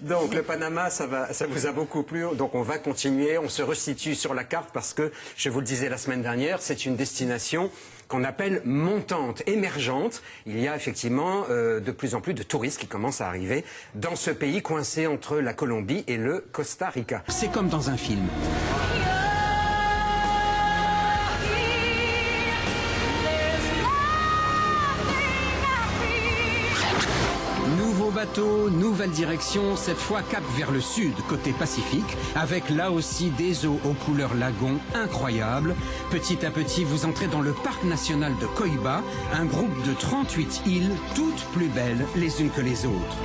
Donc le Panama, ça vous a beaucoup plu, donc on va continuer, on se resitue sur la carte parce que, je vous le disais la semaine dernière, c'est une destination qu'on appelle montante, émergente. Il y a effectivement de plus en plus de touristes qui commencent à arriver dans ce pays coincé entre la Colombie et le Costa Rica. C'est comme dans un film. Nouveau bateau, nouvelle direction, cette fois cap vers le sud, côté Pacifique, avec là aussi des eaux aux couleurs lagon incroyables. Petit à petit, vous entrez dans le parc national de Coiba, un groupe de 38 îles, toutes plus belles les unes que les autres.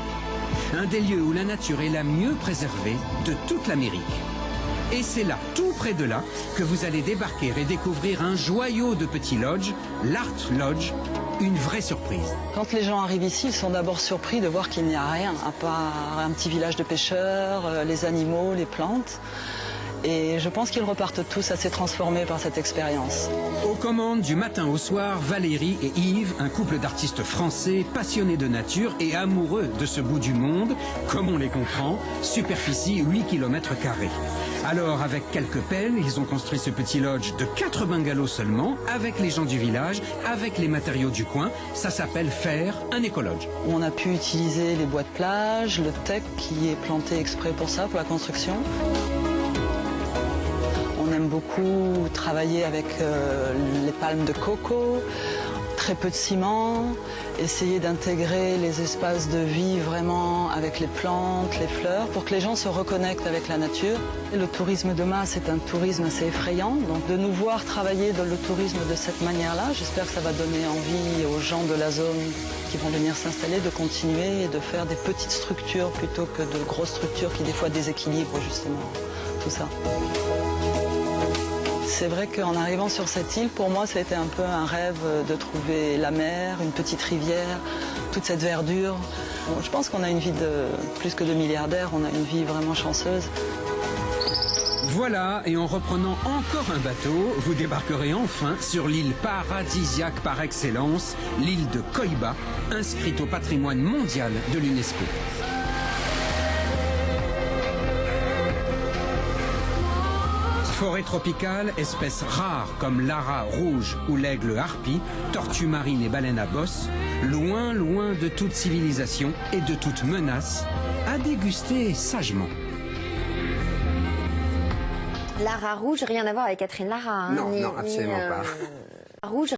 Un des lieux où la nature est la mieux préservée de toute l'Amérique. Et c'est là, tout près de là, que vous allez débarquer et découvrir un joyau de petits lodges, l'Art Lodge, une vraie surprise. Quand les gens arrivent ici, ils sont d'abord surpris de voir qu'il n'y a rien, à part un petit village de pêcheurs, les animaux, les plantes. Et je pense qu'ils repartent tous assez transformés par cette expérience. Aux commandes du matin au soir, Valérie et Yves, un couple d'artistes français passionnés de nature et amoureux de ce bout du monde, comme on les comprend, superficie 8 km². Alors, avec quelques pelles, ils ont construit ce petit lodge de 4 bungalows seulement, avec les gens du village, avec les matériaux du coin. Ça s'appelle faire un écolodge. On a pu utiliser les bois de plage, le teck qui est planté exprès pour ça, pour la construction. On aime beaucoup travailler avec les palmes de coco, très peu de ciment, essayer d'intégrer les espaces de vie vraiment avec les plantes, les fleurs, pour que les gens se reconnectent avec la nature. Et le tourisme de masse est un tourisme assez effrayant, donc de nous voir travailler dans le tourisme de cette manière-là, j'espère que ça va donner envie aux gens de la zone qui vont venir s'installer de continuer et de faire des petites structures plutôt que de grosses structures qui des fois déséquilibrent justement tout ça. C'est vrai qu'en arrivant sur cette île, pour moi, ça a été un peu un rêve de trouver la mer, une petite rivière, toute cette verdure. Je pense qu'on a une vie de plus que de milliardaires, on a une vie vraiment chanceuse. Voilà, et en reprenant encore un bateau, vous débarquerez enfin sur l'île paradisiaque par excellence, l'île de Coiba, inscrite au patrimoine mondial de l'UNESCO. Forêt tropicale, espèces rares comme l'ara rouge ou l'aigle harpie, tortues marines et baleines à bosse, loin, loin de toute civilisation et de toute menace, à déguster sagement. Lara rouge, rien à voir avec Catherine Lara. Hein, Non, non, absolument pas. Rouge.